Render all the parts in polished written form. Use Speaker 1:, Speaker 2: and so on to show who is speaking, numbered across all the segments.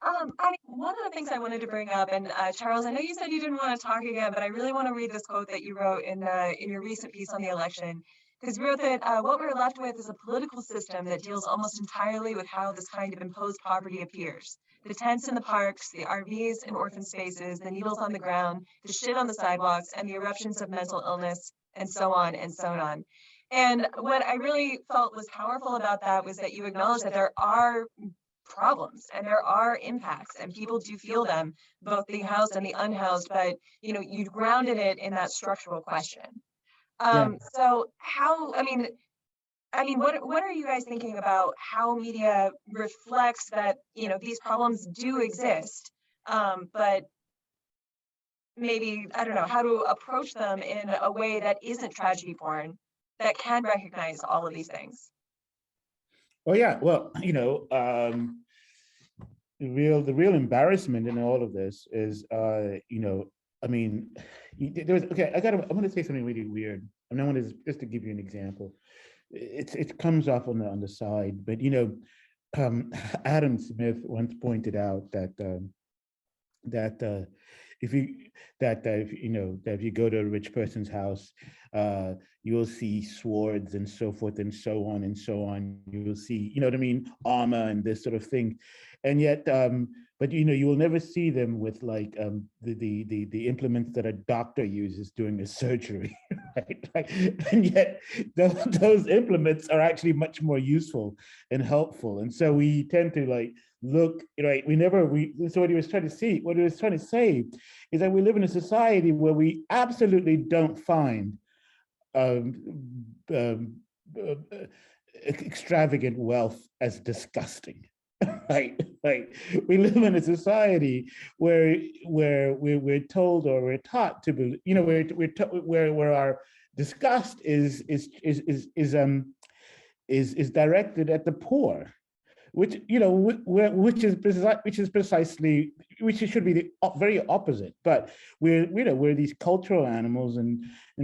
Speaker 1: I mean, one of the things I wanted to bring up, and Charles, I know you said you didn't want to talk again, but I really want to read this quote that you wrote in your recent piece on the election, because you wrote that what we're left with is a political system that deals almost entirely with how this kind of imposed poverty appears. The tents in the parks, the RVs in orphan spaces, the needles on the ground, the shit on the sidewalks, and the eruptions of mental illness, and so on and so on. And what I really felt was powerful about that was that you acknowledge that there are problems and there are impacts and people do feel them, both the housed and the unhoused, but you grounded it in that structural question.
Speaker 2: Yeah.
Speaker 1: So how, what are you guys thinking about how media reflects that these problems do exist, but maybe, I don't know, how to approach them in a way that isn't tragedy porn, that can recognize all of these things?
Speaker 2: Oh yeah, well, the real embarrassment in all of this is, I mean, okay, I'm going to say something really weird. And I want to just to give you an example. It comes off on the side, but Adam Smith once pointed out that if you go to a rich person's house, you will see swords and so forth and so on and so on. You will see, armor and this sort of thing, and yet, but you will never see them with like the implements that a doctor uses during a surgery, right? And yet, those implements are actually much more useful and helpful. And so we tend to like look, right? So what he was trying to say is that we live in a society where we absolutely don't find extravagant wealth as disgusting. Right, we live in a society where we're told or we're taught to believe, where our disgust is directed at the poor, which should be the very opposite. But we're these cultural animals, and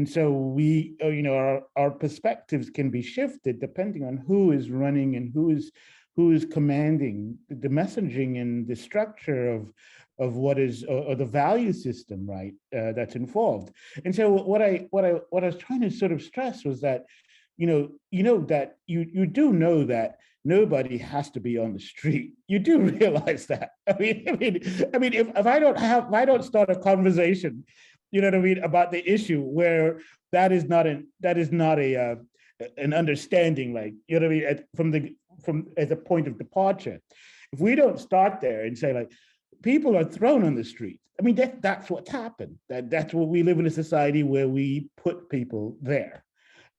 Speaker 2: so we our perspectives can be shifted depending on who is running and who is commanding the messaging and the structure of what is or the value system, right? That's involved. And so what I was trying to sort of stress was that that you do know that nobody has to be on the street. You do realize that. I mean, if I don't start a conversation, about the issue where that is not an understanding, like, from as a point of departure. If we don't start there and say like, people are thrown on the streets. I mean, that's what's happened. That's what we live in a society where we put people there.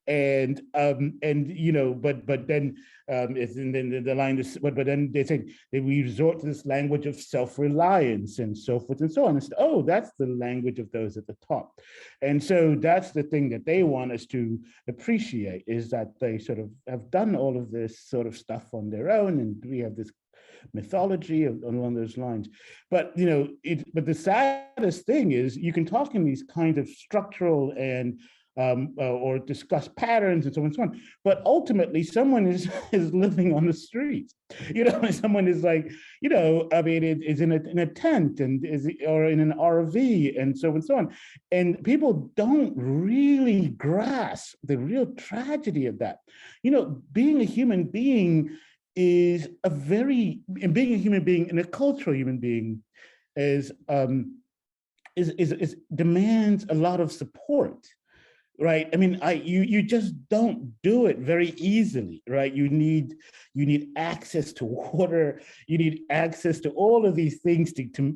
Speaker 2: And but then it's in the line is, but then they say that we resort to this language of self-reliance and so forth and so on. And so, that's the language of those at the top. And so that's the thing that they want us to appreciate, is that they sort of have done all of this sort of stuff on their own, and we have this mythology along those lines. But but the saddest thing is you can talk in these kinds of structural and or discuss patterns and so on and so on. But ultimately, someone is living on the streets. Someone is like, is in a tent and or in an RV and so on. And people don't really grasp the real tragedy of that. Being a human being and being a human being and a cultural human being is demands a lot of support. Right. I mean, you just don't do it very easily, right? You need access to water. You need access to all of these things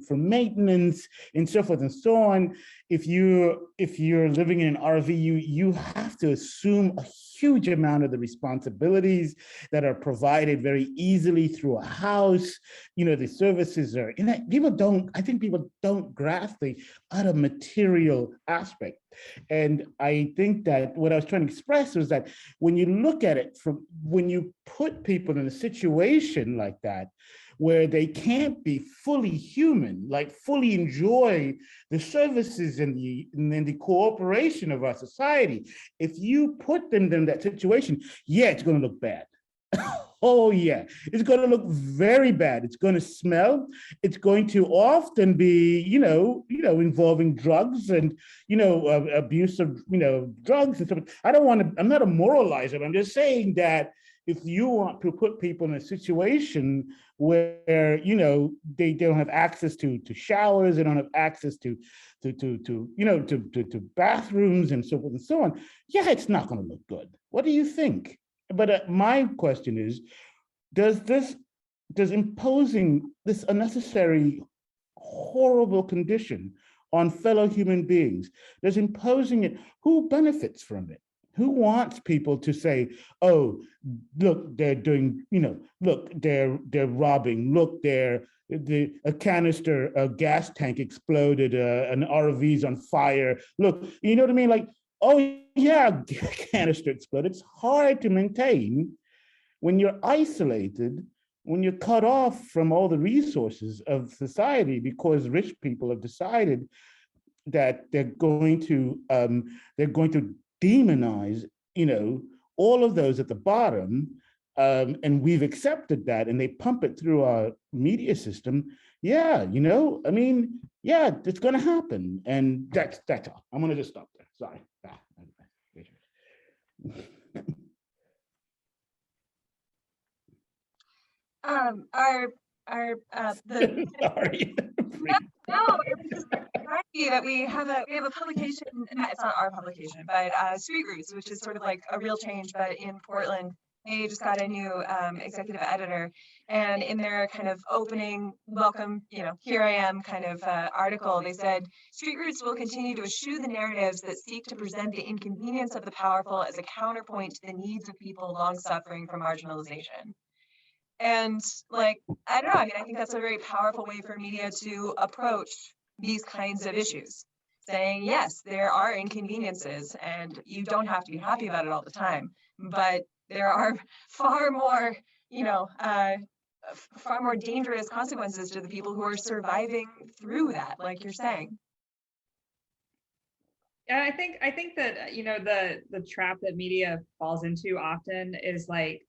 Speaker 2: for maintenance and so forth and so on. If you're living in an RV, you have to assume a huge amount of the responsibilities that are provided very easily through a house. The services are, I think people don't grasp the utter material aspect. And I think that what I was trying to express was that when you look at it when you put people in a situation like that, where they can't be fully human, like fully enjoy the services and the cooperation of our society, if you put them in that situation, it's going to look bad. Oh yeah, it's going to look very bad. It's going to smell. It's going to often be, involving drugs and, abuse of, drugs and stuff. I don't want to. I'm not a moralizer. I'm just saying that if you want to put people in a situation where, they don't have access to showers, they don't have access to bathrooms and so forth and so on. Yeah, it's not going to look good. What do you think? But my question is, does imposing this unnecessary, horrible condition on fellow human beings, does imposing it, who benefits from it? Who wants people to say, oh, look, they're doing, look, they're robbing, look, a canister, a gas tank exploded, an RV's on fire. Look, you know what I mean? Like, oh yeah, canister exploded. It's hard to maintain when you're isolated, when you're cut off from all the resources of society because rich people have decided that they're going to demonize, all of those at the bottom, and we've accepted that, and they pump it through our media system. Yeah, yeah, it's going to happen, and that's all. I'm going to just stop there. Sorry. Sorry.
Speaker 1: No, it was just crazy that we have a publication. It's not our publication, but Street Roots, which is sort of like a real change, but in Portland. They just got a new executive editor, and in their kind of opening welcome, here I am kind of article, they said, Street Roots will continue to eschew the narratives that seek to present the inconvenience of the powerful as a counterpoint to the needs of people long suffering from marginalization. And like, I don't know, I think that's a very powerful way for media to approach these kinds of issues, saying, yes, there are inconveniences and you don't have to be happy about it all the time, but there are far more, far more dangerous consequences to the people who are surviving through that, like you're saying.
Speaker 3: Yeah, I think that, the trap that media falls into often is like,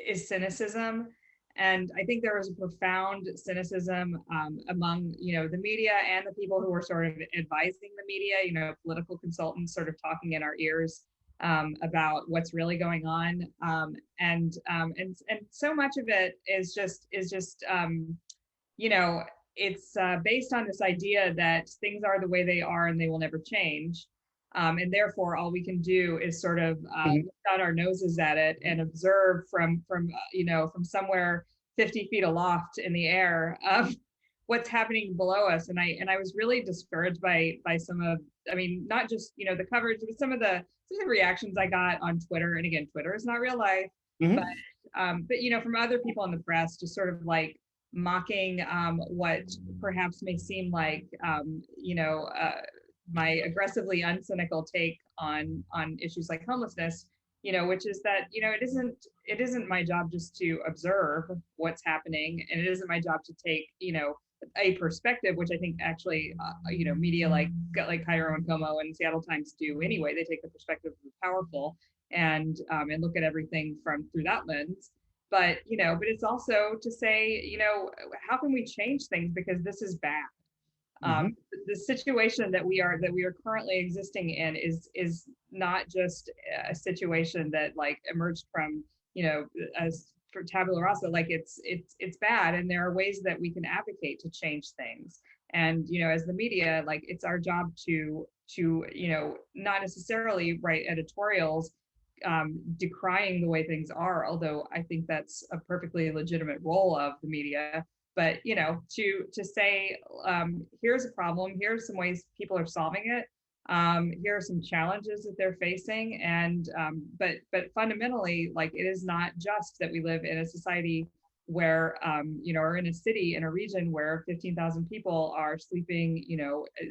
Speaker 3: is cynicism. And I think there is a profound cynicism among, the media and the people who are sort of advising the media, political consultants sort of talking in our ears about what's really going on. And so much of it is just it's based on this idea that things are the way they are and they will never change. And therefore, all we can do is sort of look down our noses at it and observe from somewhere 50 feet aloft in the air what's happening below us. And I was really discouraged by some of, not just the coverage, but some of the reactions I got on Twitter. And again, Twitter is not real life, but from other people in the press, just sort of like mocking what perhaps may seem like my aggressively uncynical take on issues like homelessness, which is that it isn't my job just to observe what's happening, and it isn't my job to take a perspective, which I think actually media like Cairo and Como and Seattle Times do anyway. They take the perspective of the powerful and look at everything through that lens. But but it's also to say, how can we change things, because this is bad. The situation that we are currently existing in is not just a situation that like emerged from as for tabula rasa. Like it's bad, and there are ways that we can advocate to change things. And as the media, like it's our job to not necessarily write editorials decrying the way things are, although I think that's a perfectly legitimate role of the media. But to say here's a problem, here's some ways people are solving it, here are some challenges that they're facing, and but fundamentally, like, it is not just that we live in a society where or in a city, in a region where 15,000 people are sleeping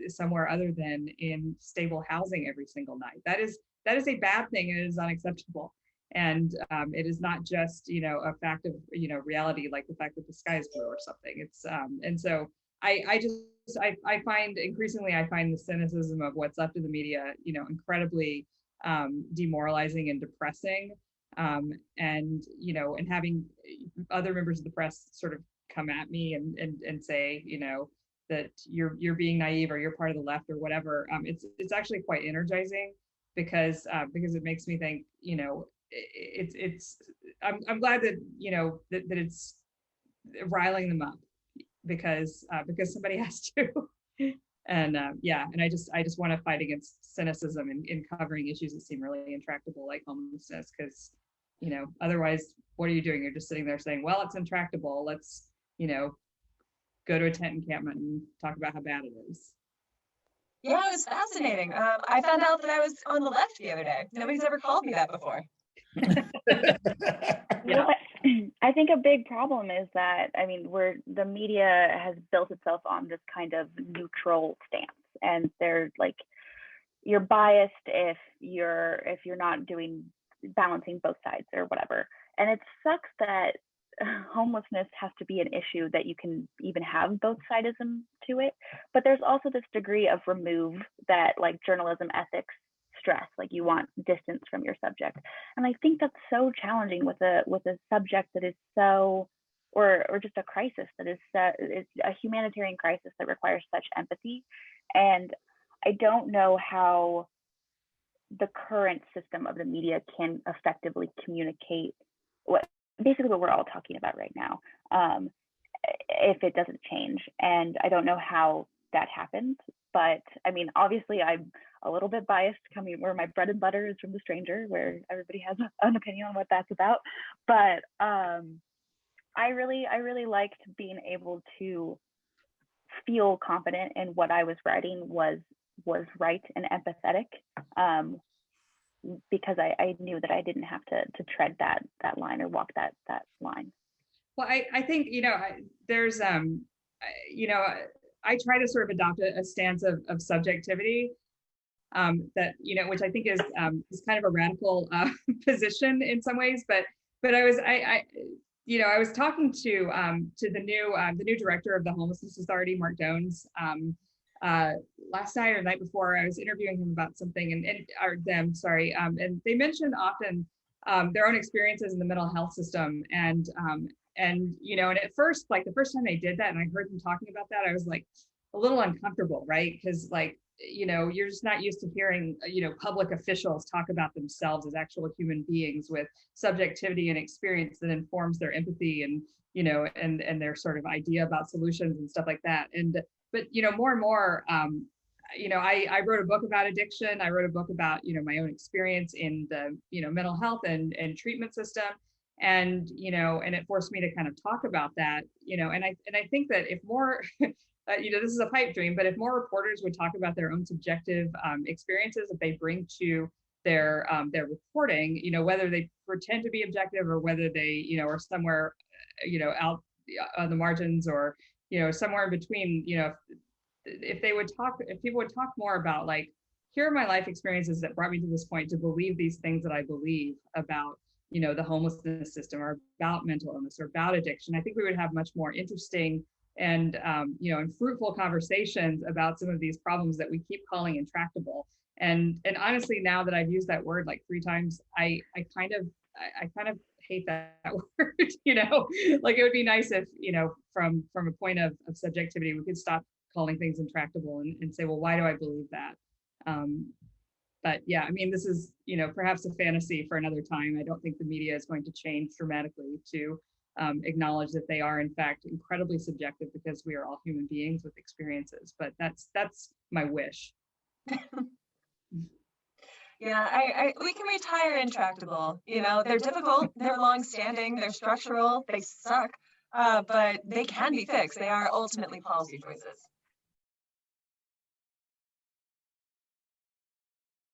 Speaker 3: somewhere other than in stable housing every single night. That is a bad thing, and it is unacceptable. And it is not just a fact of reality, like the fact that the sky is blue or something. It's and so I find increasingly the cynicism of what's left of the media incredibly demoralizing and depressing. And, you know, and having other members of the press sort of come at me and say, you know, that you're being naive or you're part of the left or whatever. It's actually quite energizing because it makes me think, you know, I'm glad that, you know, that it's riling them up because somebody has to. And yeah, and I just want to fight against cynicism in covering issues that seem really intractable, like homelessness, because, you know, otherwise, what are you doing? You're just sitting there saying, well, it's intractable. Let's, you know, go to a tent encampment and talk about how bad it is.
Speaker 1: Yeah, it was fascinating. I found out that I was on the left the other day. Nobody's ever called me that before.
Speaker 4: Yeah. I think a big problem is that, I mean, the media has built itself on this kind of neutral stance, and they're like, you're biased if you're not balancing both sides or whatever. And it sucks that homelessness has to be an issue that you can even have both sidism to it. But there's also this degree of remove that, like, journalism ethics stress, like you want distance from your subject. And I think that's so challenging with a subject that is so, or just a crisis that is a humanitarian crisis that requires such empathy. And I don't know how the current system of the media can effectively communicate basically what we're all talking about right now, if it doesn't change. And I don't know how that happens, but I mean, obviously I'm a little bit biased, coming where my bread and butter is from The Stranger, where everybody has an opinion on what that's about. But I really liked being able to feel confident in what I was writing was right and empathetic, because I knew that I didn't have to tread that line or walk that line.
Speaker 3: Well, I think, you know, there's you know, I try to sort of adopt a stance of subjectivity, that, you know, which I think is kind of a radical position in some ways, but I you know, I was talking to the new director of the Homelessness Authority, Mark Jones, last night or the night before. I was interviewing him about something, and they mentioned often their own experiences in the mental health system, and you know, and at first, like the first time they did that and I heard them talking about that, I was like a little uncomfortable, right? Because, like, you know, you're just not used to hearing, you know, public officials talk about themselves as actual human beings with subjectivity and experience that informs their empathy and, you know, and their sort of idea about solutions and stuff like that. But, you know, more and more, you know, I wrote a book about addiction. I wrote a book about, you know, my own experience in the, you know, mental health and treatment system. And, you know, and it forced me to kind of talk about that, you know, and I think that if more, you know, this is a pipe dream, but if more reporters would talk about their own subjective experiences that they bring to their reporting, you know, whether they pretend to be objective or whether they, you know, are somewhere, you know, out on the margins or, you know, somewhere in between, you know, if people would talk more about, like, here are my life experiences that brought me to this point to believe these things that I believe about, you know, the homelessness system or about mental illness or about addiction, I think we would have much more interesting and, you know, and fruitful conversations about some of these problems that we keep calling intractable. And honestly, now that I've used that word like 3 times, I kind of hate that word, you know, like it would be nice if, you know, from a point of subjectivity, we could stop calling things intractable and say, well, why do I believe that? But yeah, I mean, this is, you know, perhaps a fantasy for another time. I don't think the media is going to change dramatically to acknowledge that they are in fact incredibly subjective, because we are all human beings with experiences. But that's my wish.
Speaker 1: Yeah, we can retire intractable. You know, they're difficult, they're long-standing, they're structural, they suck, but they can be fixed. They are ultimately policy choices.